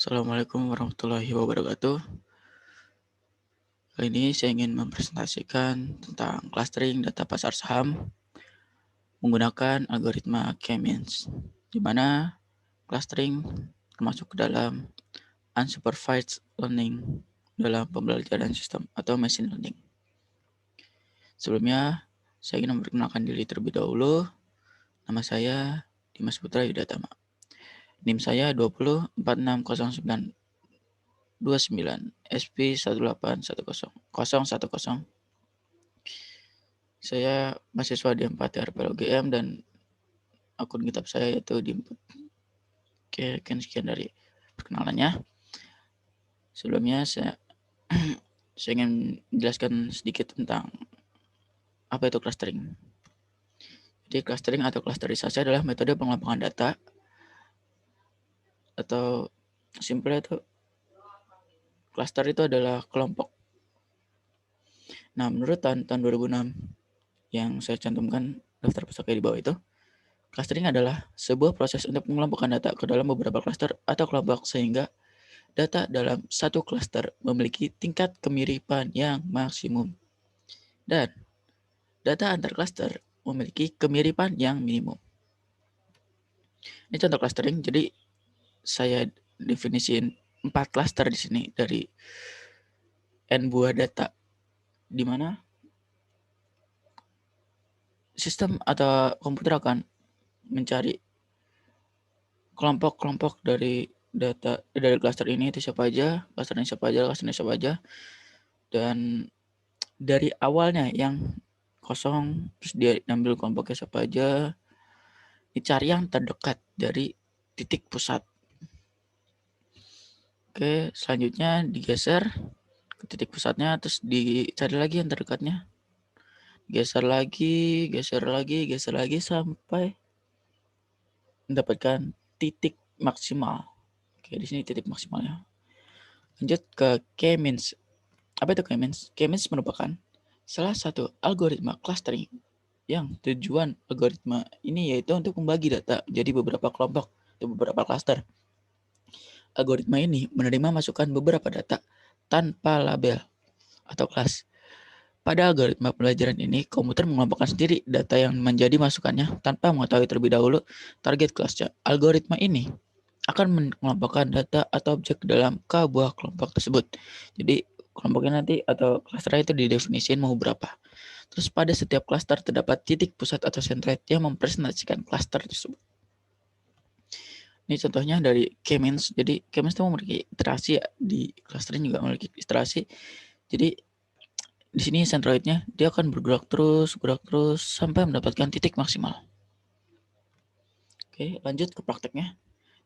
Assalamualaikum warahmatullahi wabarakatuh. Kali ini saya ingin mempresentasikan tentang clustering data pasar saham menggunakan algoritma K-means, di mana clustering termasuk ke dalam unsupervised learning dalam pembelajaran sistem atau machine learning. Sebelumnya, saya ingin memperkenalkan diri terlebih dahulu. Nama saya Dimas Putra Yudatama. NIM saya 20460929 SP1810010. Saya mahasiswa di 4 RPL UGM dan akun GitHub saya yaitu di input. Oke, sekian dari perkenalannya. Sebelumnya saya ingin menjelaskan sedikit tentang apa itu clustering. Jadi clustering atau clusterisasi adalah metode pengelompokan data atau simpelnya itu cluster itu adalah kelompok. Nah, menurut tahun 2006 yang saya cantumkan daftar pusaka di bawah itu, clustering adalah sebuah proses untuk mengelompokkan data ke dalam beberapa cluster atau kelompok sehingga data dalam satu cluster memiliki tingkat kemiripan yang maksimum dan data antar cluster memiliki kemiripan yang minimum. Ini contoh clustering. Jadi saya definisiin 4 cluster di sini dari n buah data, di mana sistem atau komputer akan mencari kelompok-kelompok dari data dari cluster ini itu siapa aja, cluster ini siapa aja, dan dari awalnya yang kosong terus dia ambil kelompoknya siapa aja, dicari yang terdekat dari titik pusat. Oke, selanjutnya digeser ke titik pusatnya, terus dicari lagi yang terdekatnya. Geser lagi sampai mendapatkan titik maksimal. Oke, di sini titik maksimalnya. Lanjut ke K-means. Apa itu K-means? K-means merupakan salah satu algoritma clustering yang tujuan algoritma ini yaitu untuk membagi data jadi beberapa kelompok atau beberapa cluster. Algoritma ini menerima masukan beberapa data tanpa label atau kelas. Pada algoritma pembelajaran ini, komputer mengelompokkan sendiri data yang menjadi masukannya tanpa mengetahui terlebih dahulu target kelasnya. Algoritma ini akan mengelompokkan data atau objek dalam buah kelompok tersebut. Jadi kelompoknya nanti atau klasternya itu didefinisikan mau berapa. Terus pada setiap klaster terdapat titik pusat atau centroid yang mempresentasikan klaster tersebut. Ini contohnya dari K-means. Jadi K-means itu memiliki iterasi ya, di clustering juga memiliki iterasi. Jadi di sini centroidnya dia akan bergerak terus sampai mendapatkan titik maksimal. Oke, lanjut ke prakteknya.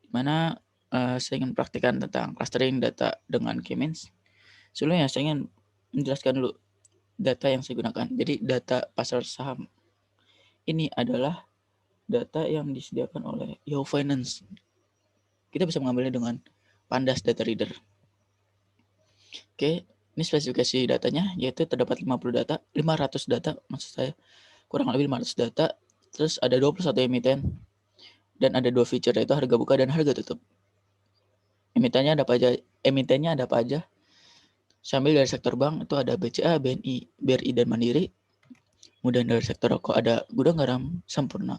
Dimana saya ingin praktikkan tentang clustering data dengan K-means. Sebelumnya saya ingin menjelaskan dulu data yang saya gunakan. Jadi data pasar saham ini adalah data yang disediakan oleh Yahoo Finance. Kita bisa mengambilnya dengan Pandas Data Reader. Oke, ini spesifikasi datanya yaitu terdapat 500 data maksud saya, kurang lebih 500 data, terus ada 21 emiten dan ada 2 feature yaitu harga buka dan harga tutup. Emitennya ada apa aja? Saya ambil dari sektor bank itu ada BCA, BNI, BRI dan Mandiri. Kemudian dari sektor rokok ada Gudang Garam, Sampurna.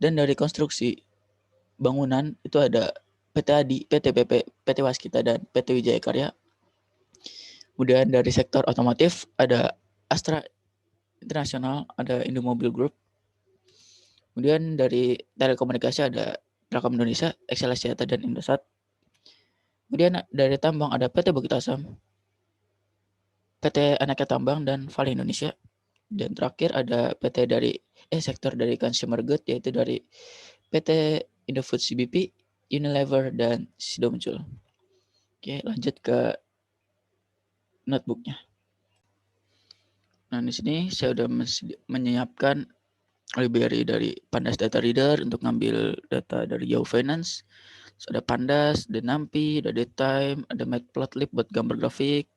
Dan dari konstruksi bangunan itu ada PT Adi, PT PP, PT Waskita dan PT Wijaya Karya. Kemudian dari sektor otomotif ada Astra Internasional, ada Indomobil Group. Kemudian dari telekomunikasi ada Telkom Indonesia, Excel Axiata dan Indosat. Kemudian dari tambang ada PT Bukit Asam, PT Aneka Tambang dan Vale Indonesia. Dan terakhir ada sektor dari consumer good yaitu dari PT Indofood CBP, Unilever dan Sido muncul. Oke, lanjut ke notebooknya. Nah, di sini saya sudah menyiapkan library dari Pandas Data Reader untuk ngambil data dari Yahoo Finance. Terus ada Pandas, ada NumPy, ada DateTime, ada Matplotlib buat gambar grafik.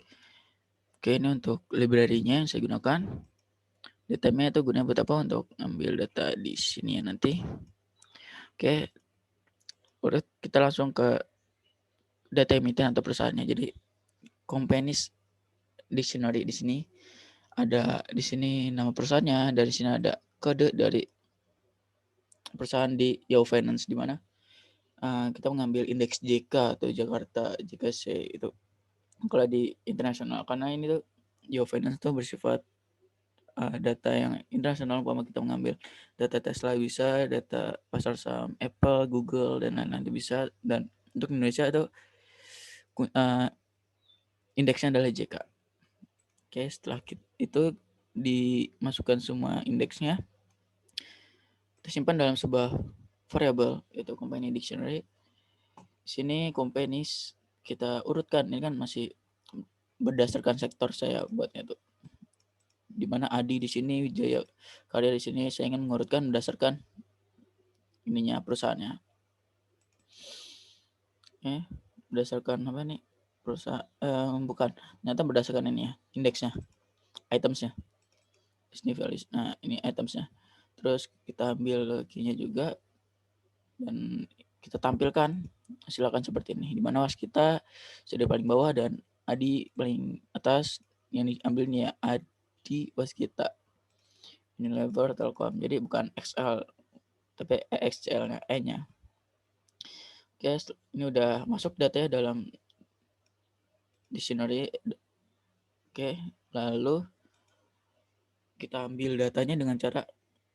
Oke, ini untuk library-nya yang saya gunakan. DateTime-nya itu gunanya buat apa? Untuk ngambil data di sini ya nanti. Oke, udah kita langsung ke data emiten atau perusahaannya. Jadi companies dictionary di sini ada di sini nama perusahaannya, dari sini ada kode dari perusahaan di Yahoo Finance, di mana kita mengambil indeks JK atau Jakarta JKC itu kalau di internasional, karena ini tuh Yahoo Finance tuh bersifat data yang internasional. Umpama kita mengambil data Tesla bisa, data pasar saham Apple, Google, dan lain-lain itu bisa. Dan untuk Indonesia itu indeksnya adalah JK. Oke, setelah itu dimasukkan semua indeksnya, kita simpan dalam sebuah variabel yaitu company dictionary. Di sini companies kita urutkan, ini kan masih berdasarkan sektor saya buatnya tuh. Di mana Adi di sini, Wijaya Karya di sini, saya ingin mengurutkan berdasarkan ininya perusahaannya. Berdasarkan apa nih? Perusahaan bukan. Ternyata berdasarkan ini ya, indeksnya, itemsnya. Sini values. Nah, ini itemsnya. Terus kita ambil key-nya juga dan kita tampilkan. Silakan seperti ini. Di mana was kita sudah paling bawah dan Adi paling atas. Yang diambilnya Adi was kita. Unilever Telkom. Jadi bukan XL tapi XL-nya, E-nya. Oke, ini udah masuk datanya dalam dictionary. Oke, lalu kita ambil datanya dengan cara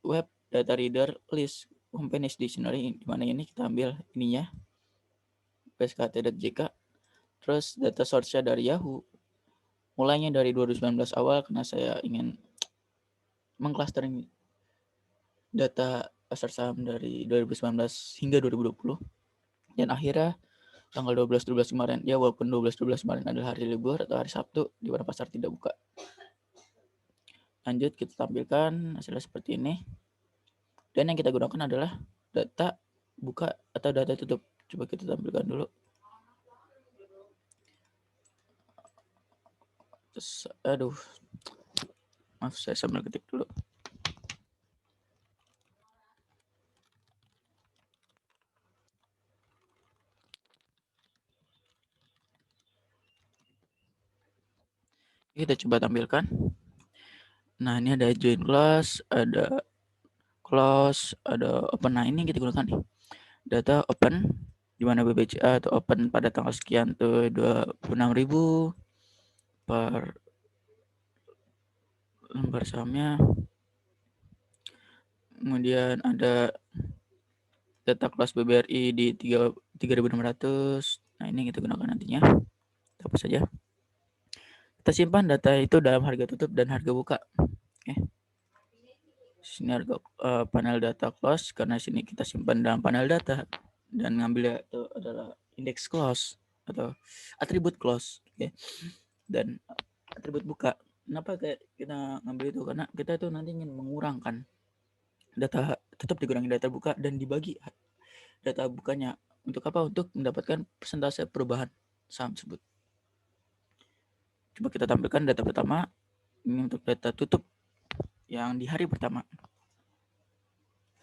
web data reader list companies dictionary, di mana ini kita ambil ininya pskt.jk, terus data source-nya dari Yahoo. Mulainya dari 2019 awal karena saya ingin mengclustering data pasar saham dari 2019 hingga 2020. Dan akhirnya tanggal 12/12 kemarin, ya walaupun 12/12 kemarin adalah hari libur atau hari Sabtu di mana pasar tidak buka. Lanjut kita tampilkan hasilnya seperti ini. Dan yang kita gunakan adalah data buka atau data tutup. Coba kita tampilkan dulu. Terus, aduh, maaf saya sambil ketik dulu. Kita coba tampilkan. Nah, ini ada join class, ada close, ada open. Nah, ini kita gunakan nih. Data open, di mana BBCA atau open pada tanggal sekian tuh 26.000 per lembar sahamnya. Kemudian ada data kelas BBRI di 3.600. Nah, ini kita gunakan nantinya. Apa saja. Kita simpan data itu dalam harga tutup dan harga buka. Oke. Sini harga panel data close, karena sini kita simpan dalam panel data dan ngambil itu adalah index close atau atribut close. Oke. Dan atribut buka. Kenapa kita ngambil itu? Karena kita itu nanti ingin mengurangkan data tetap dikurangi data buka dan dibagi data bukanya. Untuk apa? Untuk mendapatkan persentase perubahan saham tersebut. Coba kita tampilkan data pertama. Ini untuk data tutup yang di hari pertama,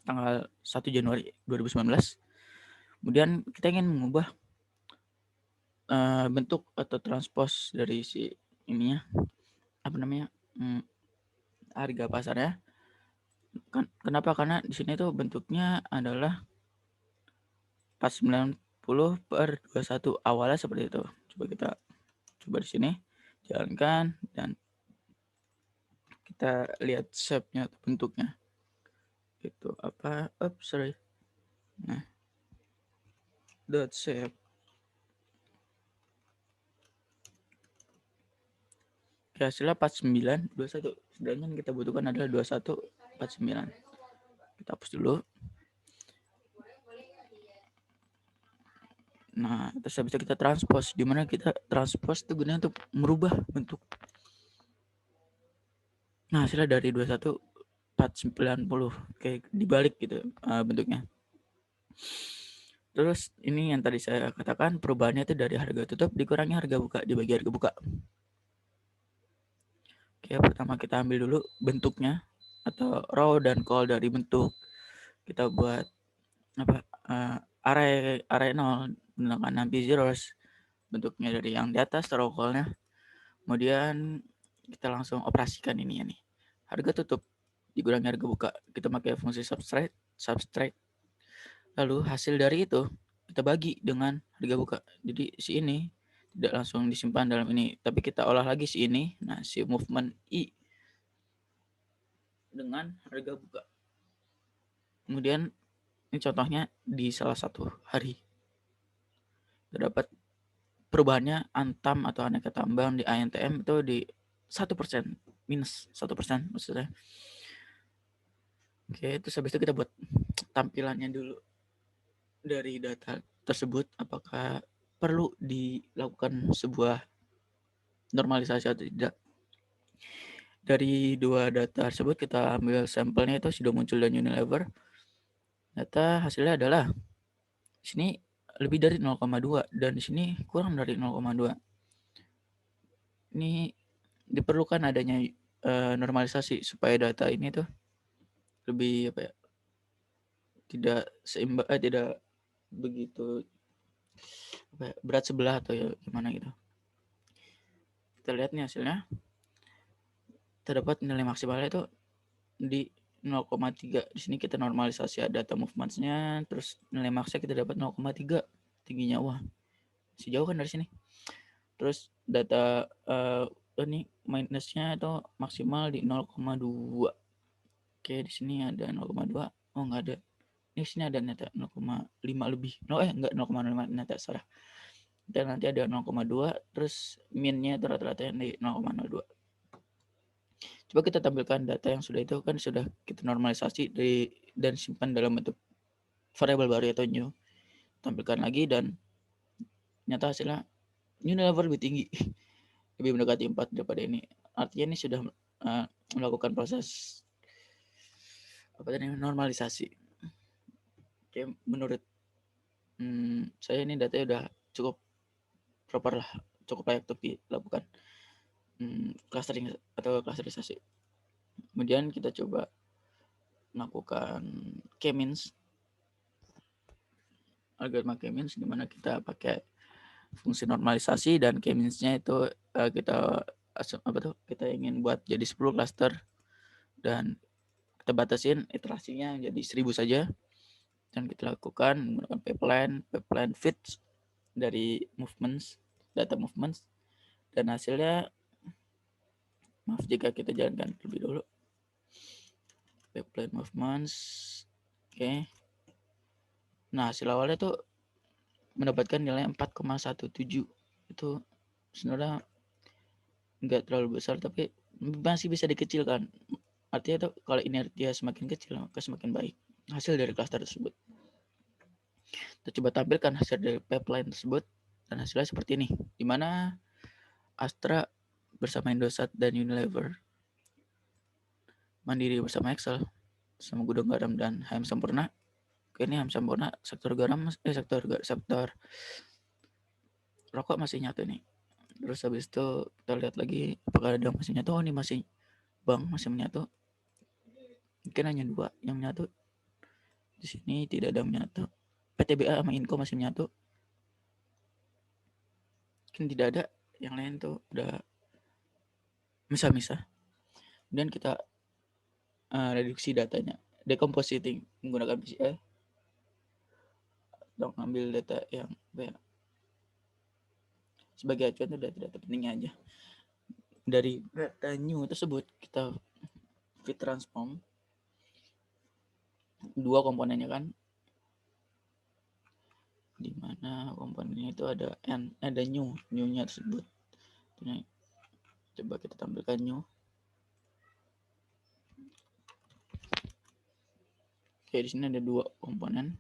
tanggal 1 Januari 2019. Kemudian kita ingin mengubah bentuk atau transpose dari si ininya, apa namanya, harga pasarnya. Kenapa? Karena di sini tuh bentuknya adalah 490 per 21. Awalnya seperti itu. Coba di sini jalankan dan kita lihat shape-nya atau bentuknya. Itu apa? Sorry. Nah, dot shape. Hasilnya 4921. Sedangkan kita butuhkan adalah 2149. Kita hapus dulu. Nah, terus habis itu kita transpose. Dimana kita transpose itu gunanya untuk merubah bentuk. Nah, hasilnya dari 21.490. Kayak dibalik gitu bentuknya. Terus ini yang tadi saya katakan, perubahannya itu dari harga tutup dikurangi harga buka dibagi harga buka. Oke, pertama kita ambil dulu bentuknya atau row dan call dari bentuk. Kita buat apa? Array 0 menggunakan NumPy zeros. bentuknya dari yang di atas rollnya. Kemudian kita langsung operasikan ini ya nih. Harga tutup dikurangi harga buka. Kita pakai fungsi subtract. Lalu hasil dari itu kita bagi dengan harga buka. Jadi si ini tidak langsung disimpan dalam ini, tapi kita olah lagi si ini. Nah, si movement I dengan harga buka. Kemudian ini contohnya di salah satu hari. Terdapat perubahannya antam atau aneka tambang di ANTM itu di 1%, minus 1% maksudnya. Oke, terus habis itu kita buat tampilannya dulu dari data tersebut, apakah perlu dilakukan sebuah normalisasi atau tidak. Dari dua data tersebut kita ambil sampelnya, itu sudah muncul dan Unilever. Data hasilnya adalah di sini lebih dari 0,2 dan di sini kurang dari 0,2. Ini diperlukan adanya normalisasi supaya data ini tuh lebih apa ya, tidak seimbang, tidak begitu apa ya, berat sebelah atau ya gimana gitu. Kita lihat nih hasilnya, terdapat nilai maksimalnya itu di 0,3. Di sini kita normalisasi data movement-nya, terus nilai maksnya kita dapat 0,3. Tingginya wah, masih jauh kan dari sini. Terus data ini minusnya itu maksimal di 0,2. Oke, di sini ada 0,2. Oh, enggak ada. Di sini ada neta 0,5 lebih. Enggak 0,5 neta, salah. Dan nanti ada 0,2, terus minnya itu rata-rata di 0,02. Coba kita tampilkan data yang sudah itu, kan sudah kita normalisasi dan simpan dalam bentuk variabel baru atau new. Tampilkan lagi dan nyata hasilnya Unilever lebih tinggi, lebih mendekati 4 daripada ini. Artinya ini sudah melakukan proses normalisasi. Oke, menurut saya ini datanya udah cukup proper lah, cukup layak untuk dilakukan clustering atau clusterisasi. Kemudian kita coba melakukan K-means, algoritma K-means, di mana kita pakai fungsi normalisasi dan K-means-nya itu kita ingin buat jadi 10 cluster dan kita batasin iterasinya jadi 1000 saja, dan kita lakukan menggunakan pipeline fits dari data movements, dan hasilnya, maaf jika kita jalankan terlebih dulu pipeline movements. Oke. Nah, hasil awalnya tuh mendapatkan nilai 4,17. Itu sebenarnya enggak terlalu besar, tapi masih bisa dikecilkan. Artinya tuh kalau inertia semakin kecil, maka semakin baik hasil dari cluster tersebut. Kita coba tampilkan hasil dari pipeline tersebut, dan hasilnya seperti ini, di mana Astra bersama Indosat dan Unilever, Mandiri bersama Excel, sama Gudang Garam dan HM Sampurna. Ini HM Sampurna sektor garam, sektor rokok masih nyatu nih. Terus habis itu kita lihat lagi apakah ada masih nyatu. Oh, ini masih masih menyatu. Mungkin hanya 2 yang menyatu. Di sini tidak ada menyatu. PTBA sama Inco masih menyatu. Mungkin tidak ada. Yang lain tuh udah misah-misah. Kemudian kita reduksi datanya, decompositing menggunakan PCA. Dong ambil data yang sebagai acuan itu data pentingnya aja. Dari data new tersebut kita fit transform dua komponennya kan, di mana komponennya itu ada new-nya tersebut. Ini coba kita tampilkan new. Oke, di sini ada 2 komponen.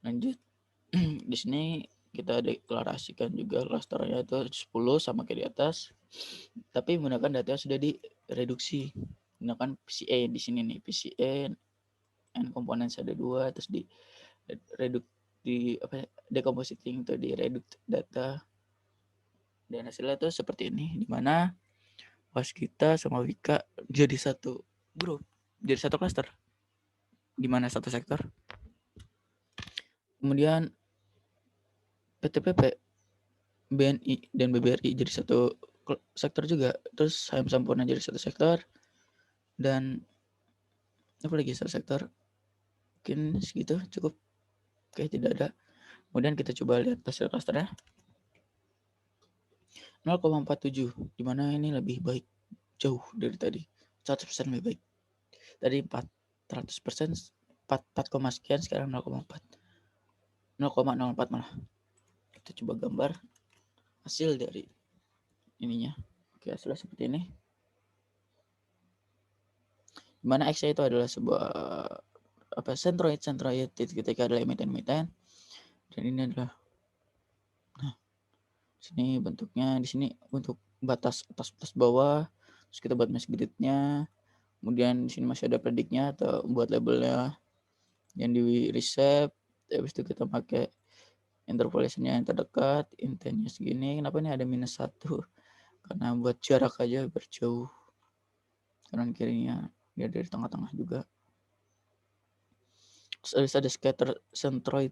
Lanjut. Di sini kita deklarasikan juga klasternya itu 10 sama kayak di atas, tapi menggunakan data yang sudah direduksi menggunakan PCA. Di sini nih PCA and components ada 2, terus di decompositing itu di reduce data, dan hasilnya tuh seperti ini, di mana Waskita sama Wika jadi satu grup, jadi satu cluster. di mana satu sektor. Kemudian PTPP, BNI, dan BBRI jadi satu sektor juga. Terus HM Sampurna jadi satu sektor. Dan apa lagi satu sektor? Mungkin segitu cukup. Oke, tidak ada. Kemudian kita coba lihat hasil klasternya. 0,47, dimana ini lebih baik jauh dari tadi. 100% lebih baik. Tadi 400%, 4 sekian, sekarang 0,4. 0,04 malah. Kita coba gambar hasil dari ininya. Oke, hasilnya seperti ini. Dimana X itu adalah sebuah centroid ketika ada emiten. Dan ini adalah, nah, sini bentuknya, di sini untuk batas atas bawah. Terus kita buat mesh grid-nya. Kemudian di sini masih ada prediknya atau buat labelnya yang di reshape. Habis itu kita pakai interpolation-nya yang terdekat, intentnya segini. Kenapa ini ada -1? Karena buat jarak aja berjauh. Kanan kirinya dia dari tengah-tengah juga. Terus ada scatter centroid.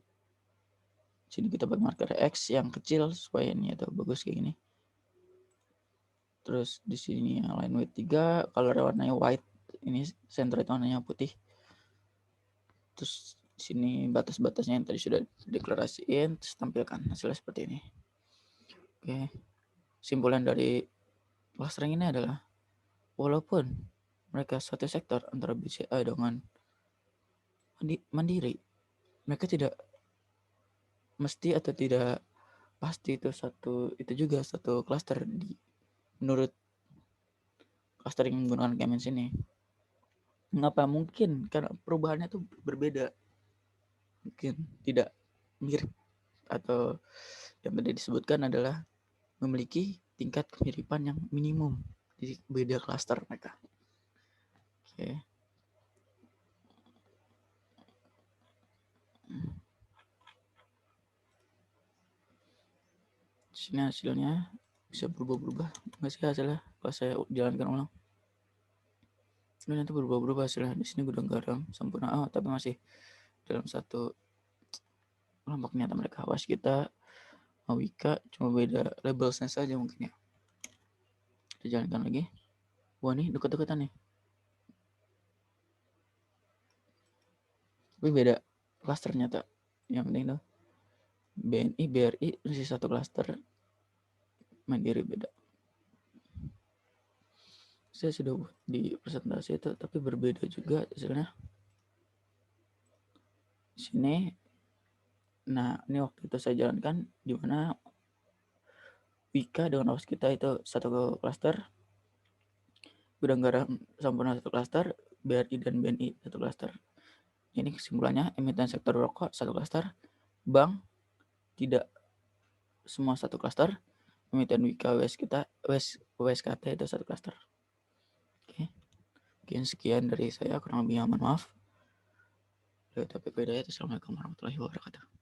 Sini kita buat marker X yang kecil supaya ini atau bagus kayak gini. Terus di sini yang line weight 3, color warnanya white. Ini centroid warnanya putih. Terus di sini batas-batasnya yang tadi sudah deklarasiin, terus tampilkan hasilnya seperti ini. Oke. Simpulan dari clustering ini adalah walaupun mereka satu sektor antara BCA dengan Mandiri, mereka tidak mesti atau tidak pasti itu juga satu cluster menurut clustering menggunakan Kemens ini. Mengapa? Mungkin karena perubahannya tuh berbeda, mungkin tidak mirip, atau yang tadi disebutkan adalah memiliki tingkat kemiripan yang minimum di beda cluster mereka. Oke. Sini hasilnya bisa berubah-ubah nggak sih hasilnya kalau saya jalankan ulang. Ini nanti berubah-ubah hasilnya. Di sini gudang garam sempurna, tapi masih dalam satu kelompok nyata mereka. Waskita, Awika, cuma beda labelnya saja mungkin ya. Kita jalankan lagi. Wah, nih dekat-dekatan nih. Tapi beda cluster nyata. Yang penting tuh BNI, BRI masih satu cluster. Mandiri beda. Saya sudah buat di presentasi itu, tapi berbeda juga hasilnya. Sini, nah ini waktu itu saya jalankan di mana Wika dengan Waskita itu satu cluster, gudang garam sempurna satu cluster, BRI dan BNI satu cluster. Ini kesimpulannya, emiten sektor rokok satu cluster, bank tidak semua satu cluster, emiten Wika WSKT itu satu cluster. Oke. Mungkin sekian dari saya, kurang lebih mohon maaf. Assalamualaikum warahmatullahi wabarakatuh.